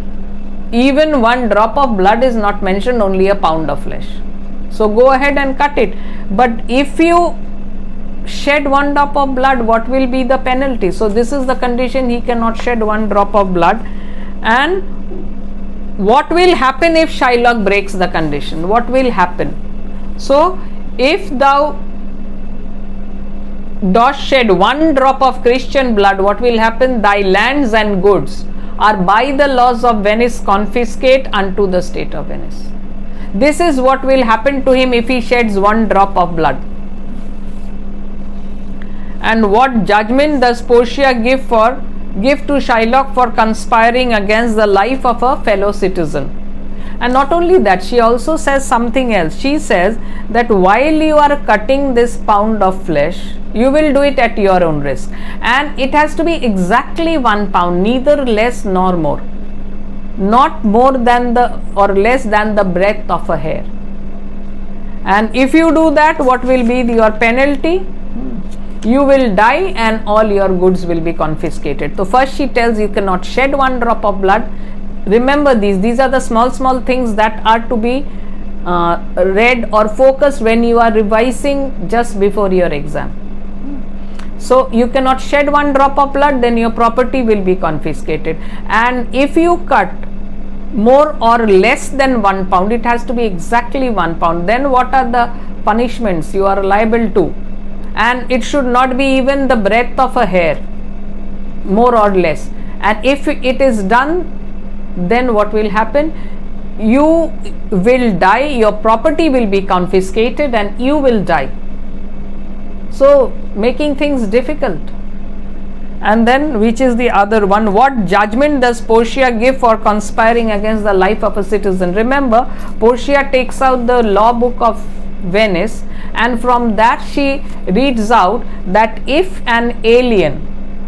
even one drop of blood is not mentioned, only a pound of flesh. So go ahead and cut it. But if you shed one drop of blood, what will be the penalty? So this is the condition. He cannot shed one drop of blood. And what will happen if Shylock breaks the condition? What will happen? So if thou dost shed one drop of Christian blood, what will happen? Thy lands and goods are by the laws of Venice confiscate unto the state of Venice. This is what will happen to him if he sheds one drop of blood. And what judgment does Portia give to Shylock for conspiring against the life of a fellow citizen? And not only that, she also says something else. She says that while you are cutting this pound of flesh, you will do it at your own risk, and it has to be exactly 1 pound, neither less nor more, not more than the or less than the breadth of a hair. And if you do that, what will be your penalty? You will die and all your goods will be confiscated. So first she tells you cannot shed one drop of blood. Remember these are the small things that are to be read or focused when you are revising just before your exam. So you cannot shed one drop of blood, then your property will be confiscated. And if you cut more or less than 1 pound, it has to be exactly 1 pound, then what are the punishments you are liable to? And it should not be even the breadth of a hair, more or less. And if it is done, then what will happen? You will die, your property will be confiscated and you will die. So making things difficult. And then which is the other one? What judgment does Portia give for conspiring against the life of a citizen? Remember, Portia takes out the law book of Venice, and from that she reads out that if an alien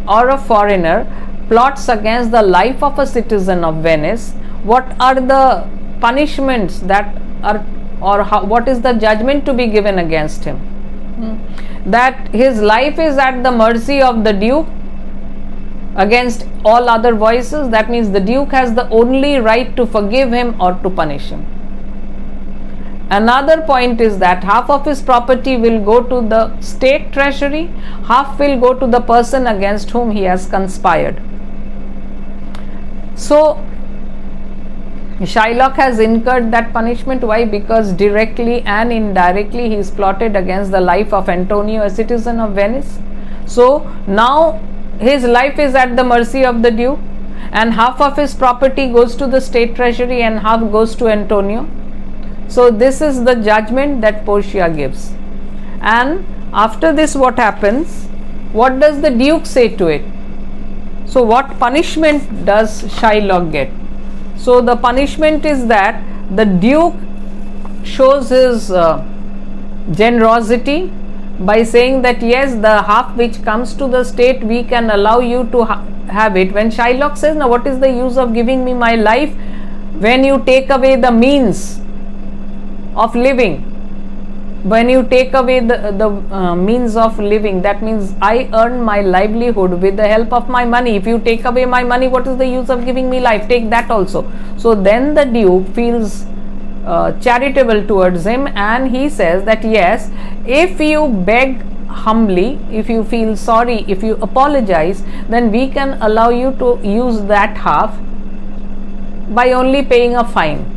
or a foreigner plots against the life of a citizen of Venice, what are the punishments that are, or how, what is the judgment to be given against him? That his life is at the mercy of the Duke against all other voices. That means the Duke has the only right to forgive him or to punish him. Another point is that half of his property will go to the state treasury, half will go to the person against whom he has conspired. So Shylock has incurred that punishment. Why? Because directly and indirectly he is plotted against the life of Antonio, a citizen of Venice. So now his life is at the mercy of the Duke, and half of his property goes to the state treasury and half goes to Antonio. So this is the judgment that Portia gives. And after this, what happens? What does the Duke say to it? So what punishment does Shylock get? So the punishment is that the Duke shows his generosity by saying that yes, the half which comes to the state, we can allow you to have it. When Shylock says, now what is the use of giving me my life when you take away the means of living? When you take away the means of living, that means I earn my livelihood with the help of my money. If you take away my money, what is the use of giving me life? Take that also. So then the Duke feels charitable towards him, and he says that yes, if you beg humbly, if you feel sorry, if you apologize, then we can allow you to use that half by only paying a fine.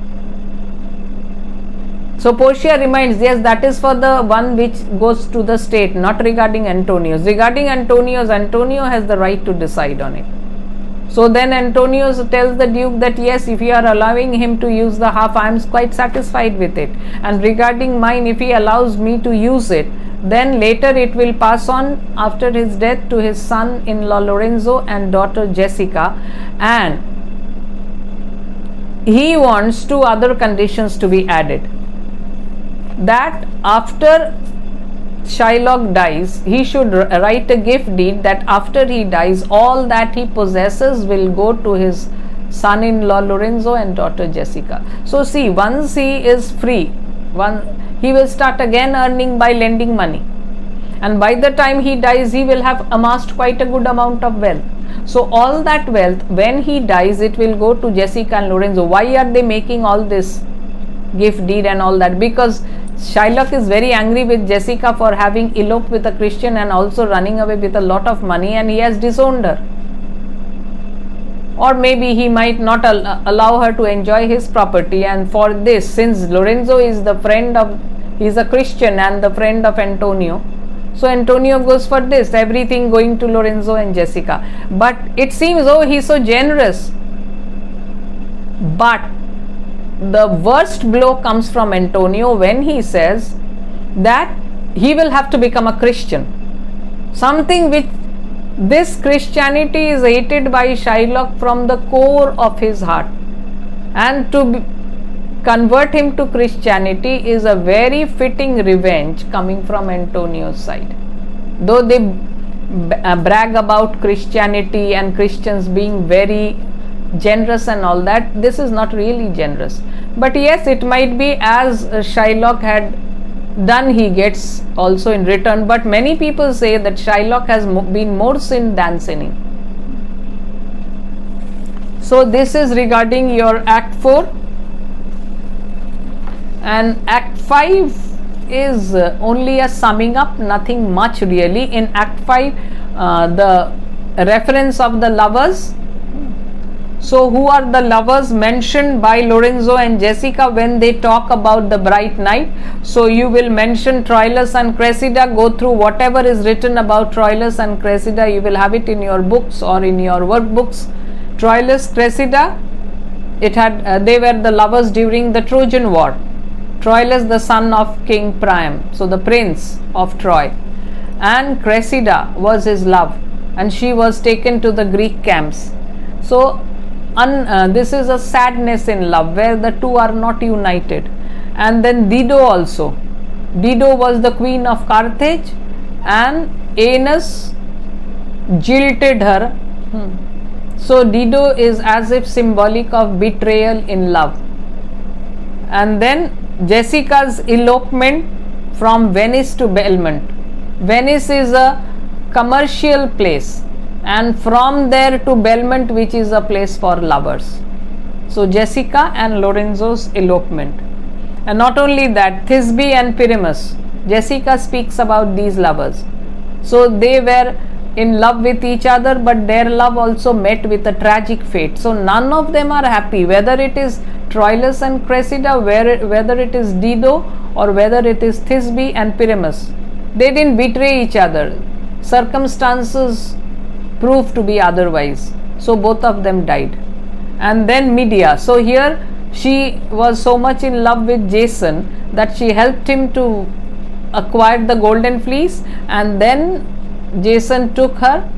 So Portia reminds, yes, that is for the one which goes to the state, not regarding Antonio's. Regarding Antonio's, Antonio has the right to decide on it. So then Antonio tells the Duke that yes, if you are allowing him to use the half, I am quite satisfied with it. And regarding mine, if he allows me to use it, then later it will pass on after his death to his son-in-law Lorenzo and daughter Jessica. And he wants 2 other conditions to be added. That after Shylock dies, he should write a gift deed that after he dies, all that he possesses will go to his son-in-law Lorenzo and daughter Jessica. So see, once he is free, he will start again earning by lending money, and by the time he dies, he will have amassed quite a good amount of wealth. So all that wealth, when he dies, it will go to Jessica and Lorenzo. Why are they making all this gift deed and all that? Because Shylock is very angry with Jessica for having eloped with a Christian and also running away with a lot of money, and he has disowned her. Or maybe he might not allow her to enjoy his property, and for this, since Lorenzo is the friend of, he is a Christian and the friend of Antonio, So Antonio goes for this, everything going to Lorenzo and Jessica. But it seems, oh, he's so generous. But the worst blow comes from Antonio when he says that he will have to become a Christian. Something which this Christianity is hated by Shylock from the core of his heart. And to convert him to Christianity is a very fitting revenge coming from Antonio's side. Though they brag about Christianity and Christians being very generous and all that, this is not really generous. But yes, it might be as Shylock had done, he gets also in return. But many people say that Shylock has been more sin than sinning. So this is regarding your Act 4. And Act 5 is only a summing up, nothing much really. In Act 5, the reference of the lovers. So who are the lovers mentioned by Lorenzo and Jessica when they talk about the bright night? So you will mention Troilus and Cressida. Go through whatever is written about Troilus and Cressida. You will have it in your books or in your workbooks. Troilus, Cressida, they were the lovers during the Trojan War. Troilus, the son of King Priam, so the prince of Troy, and Cressida was his love, and she was taken to the Greek camps. So this is a sadness in love where the two are not united. And then Dido also. Dido was the queen of Carthage, and Aeneas jilted her. So Dido is as if symbolic of betrayal in love. And then Jessica's elopement from Venice to Belmont. Venice is a commercial place, and from there to Belmont, which is a place for lovers. So Jessica and Lorenzo's elopement. And not only that, Thisbe and Pyramus. Jessica speaks about these lovers. So they were in love with each other, but their love also met with a tragic fate. So none of them are happy, whether it is Troilus and Cressida, whether it is Dido, or whether it is Thisbe and Pyramus. They didn't betray each other. Circumstances proved to be otherwise. So both of them died. And then Medea. So here she was so much in love with Jason that she helped him to acquire the golden fleece, and then Jason took her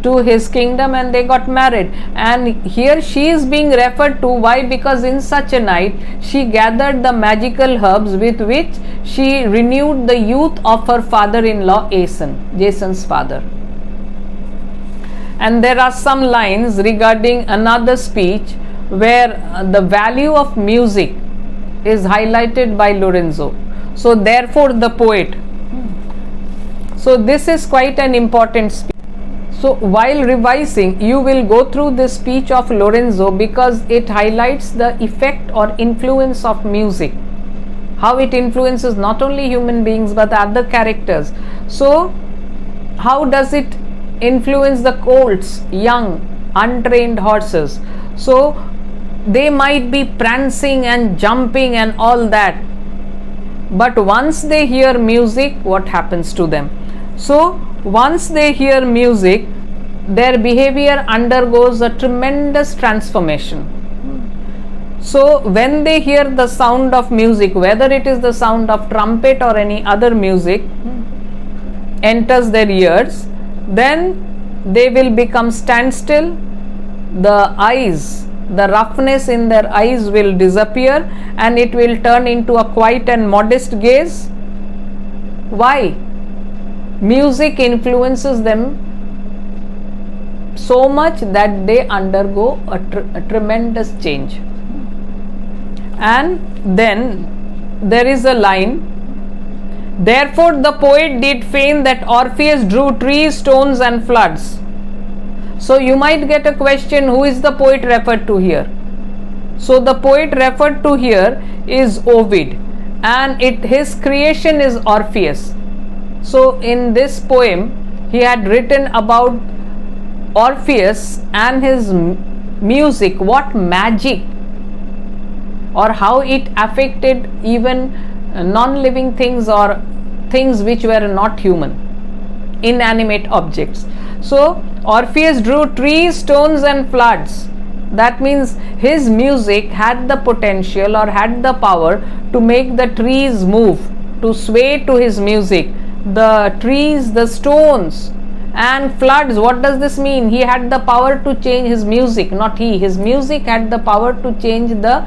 to his kingdom and they got married. And here she is being referred to. Why? Because in such a night she gathered the magical herbs with which she renewed the youth of her father-in-law Aeson, Jason's father. And there are some lines regarding another speech where the value of music is highlighted by Lorenzo. So therefore the poet. So this is quite an important speech. So while revising, you will go through this speech of Lorenzo because it highlights the effect or influence of music, how it influences not only human beings but other characters. So how does it influence the colts, young, untrained horses? So they might be prancing and jumping and all that, but once they hear music, what happens to them? So once they hear music, their behavior undergoes a tremendous transformation. So when they hear the sound of music, whether it is the sound of trumpet or any other music enters their ears, then they will become standstill. The eyes, the roughness in their eyes will disappear and it will turn into a quiet and modest gaze. Why? Music influences them so much that they undergo a tremendous change. And then there is a line, therefore the poet did feign that Orpheus drew trees, stones and floods. So you might get a question, who is the poet referred to here? So the poet referred to here is Ovid, and his creation is Orpheus. So in this poem he had written about Orpheus and his music, what magic or how it affected even non-living things or things which were not human, inanimate objects. So Orpheus drew trees, stones and floods. That means his music had the potential or had the power to make the trees move, to sway to his music. The trees, the stones and floods, what does this mean? He had the power to change his music, not he. His music had the power to change the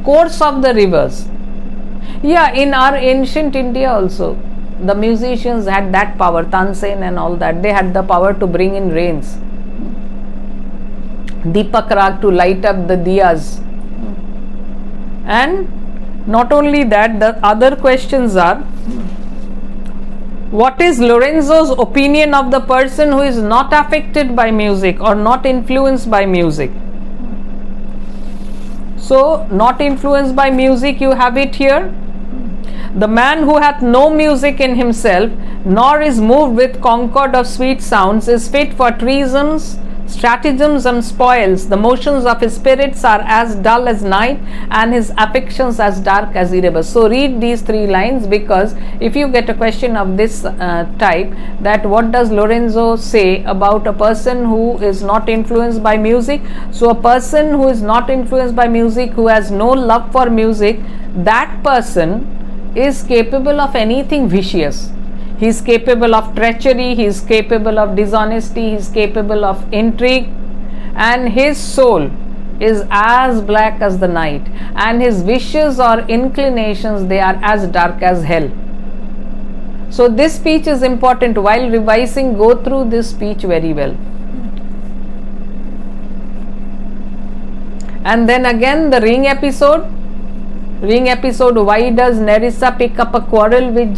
course of the rivers. Yeah, in our ancient India also, the musicians had that power, Tansen and all that. They had the power to bring in rains. Deepak Rag to light up the diyas. And not only that, the other questions are, what is Lorenzo's opinion of the person who is not affected by music or not influenced by music? So, not influenced by music, you have it here. The man who hath no music in himself, nor is moved with concord of sweet sounds, is fit for treasons, stratagems and spoils. The motions of his spirits are as dull as night, and his affections as dark as Erebus. So read these 3 lines, because if you get a question of this type, that what does Lorenzo say about a person who is not influenced by music? So a person who is not influenced by music, who has no love for music, that person is capable of anything vicious. He is capable of treachery, he is capable of dishonesty, he is capable of intrigue, and his soul is as black as the night, and his wishes or inclinations, they are as dark as hell. So this speech is important. While revising, go through this speech very well. And then again the ring episode. Why does Nerissa pick up a quarrel with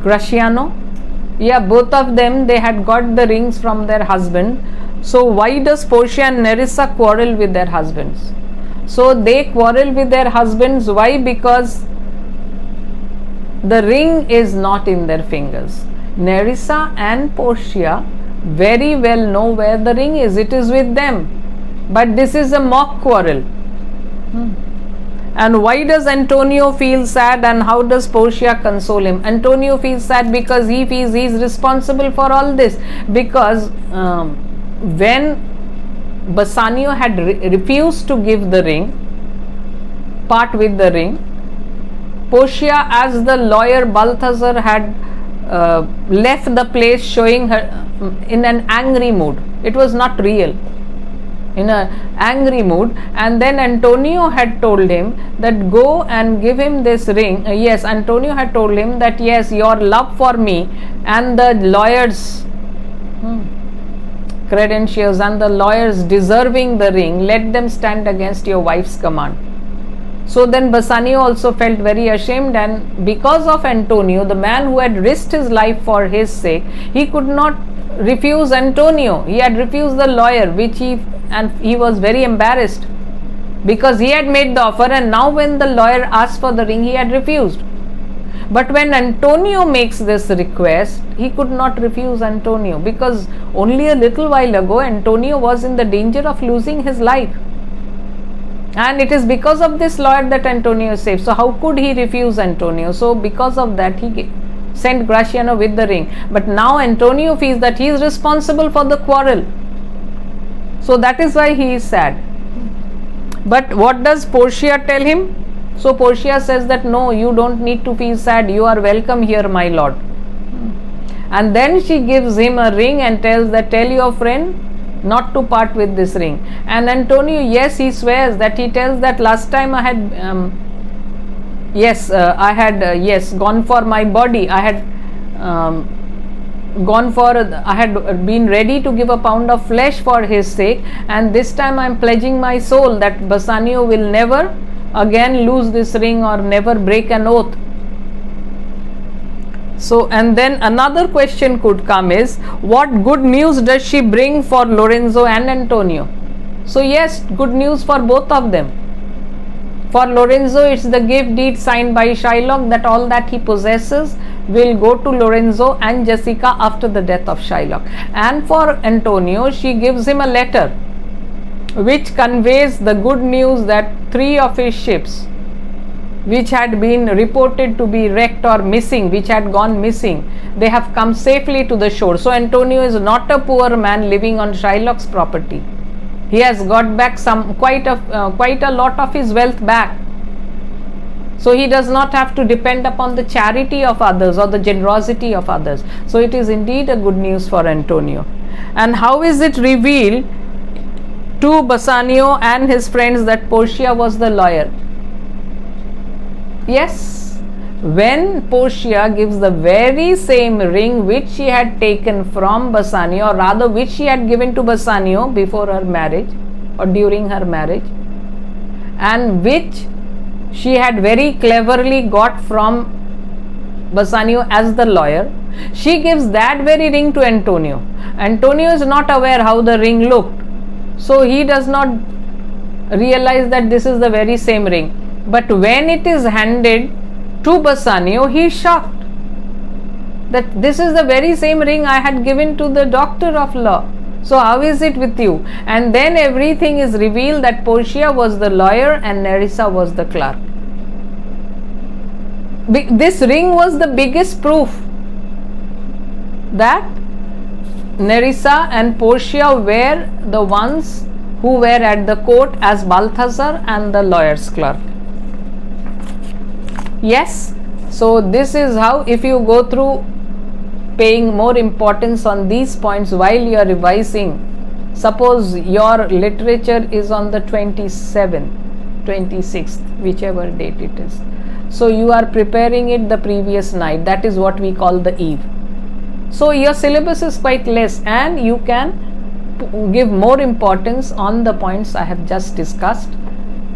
Gratiano? Yeah, both of them, they had got the rings from their husband. So why does Portia and Nerissa quarrel with their husbands? So they quarrel with their husbands. Why? Because the ring is not in their fingers. Nerissa and Portia very well know where the ring is. It is with them. But this is a mock quarrel. And why does Antonio feel sad, and how does Portia console him? Antonio feels sad because he feels he is responsible for all this. Because when Bassanio had refused to give the ring, part with the ring, Portia, as the lawyer Balthazar, had left the place showing her in an angry mood. It was not real. In an angry mood, and then Antonio had told him that go and give him this ring. Yes, Antonio had told him that yes, your love for me and the lawyers' credentials and the lawyers deserving the ring, let them stand against your wife's command. So then Bassanio also felt very ashamed, and because of Antonio, the man who had risked his life for his sake, he could not refuse Antonio. He had refused the lawyer, and he was very embarrassed because he had made the offer, and now when the lawyer asked for the ring, he had refused. But when Antonio makes this request, he could not refuse Antonio, because only a little while ago Antonio was in the danger of losing his life, and it is because of this lawyer that Antonio is saved. So how could he refuse Antonio? So because of that, he sent Gratiano with the ring. But now Antonio feels that he is responsible for the quarrel. So that is why he is sad. But what does Portia tell him? So Portia says that no, you don't need to feel sad. You are welcome here, my lord. And then she gives him a ring and tells that tell your friend not to part with this ring. And Antonio, yes, he swears that he tells that last time I had gone for my body. I had been ready to give a pound of flesh for his sake, and this time I am pledging my soul that Bassanio will never again lose this ring or never break an oath. So, and then another question could come is, what good news does she bring for Lorenzo and Antonio? So yes, good news for both of them. For Lorenzo, it's the gift deed signed by Shylock that all that he possesses will go to Lorenzo and Jessica after the death of Shylock. And for Antonio, she gives him a letter which conveys the good news that 3 of his ships which had been reported to be wrecked or missing, which had gone missing, they have come safely to the shore. So Antonio is not a poor man living on Shylock's property. He has got back quite a lot of his wealth back. So he does not have to depend upon the charity of others or the generosity of others. So it is indeed a good news for Antonio. And how is it revealed to Bassanio and his friends that Portia was the lawyer? Yes, when Portia gives the very same ring which she had taken from Bassanio, or rather which she had given to Bassanio before her marriage or during her marriage, and which she had very cleverly got from Bassanio as the lawyer, she gives that very ring to Antonio. Antonio is not aware how the ring looked, so he does not realize that this is the very same ring. But when it is handed to Bassanio, he is shocked that this is the very same ring I had given to the doctor of law. So how is it with you? And then everything is revealed that Portia was the lawyer and Nerissa was the clerk. This ring was the biggest proof that Nerissa and Portia were the ones who were at the court as Balthazar and the lawyer's clerk. Yes, so this is how, if you go through paying more importance on these points while you are revising, suppose your literature is on the 27th, 26th, whichever date it is. So you are preparing it the previous night, that is what we call the eve. So your syllabus is quite less and you can give more importance on the points I have just discussed,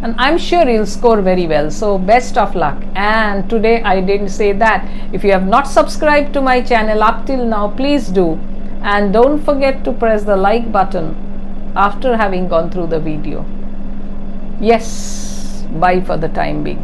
and I'm sure you'll score very well. So best of luck. And today I didn't say that if you have not subscribed to my channel up till now, please do, and don't forget to press the like button after having gone through the video. Yes, bye for the time being.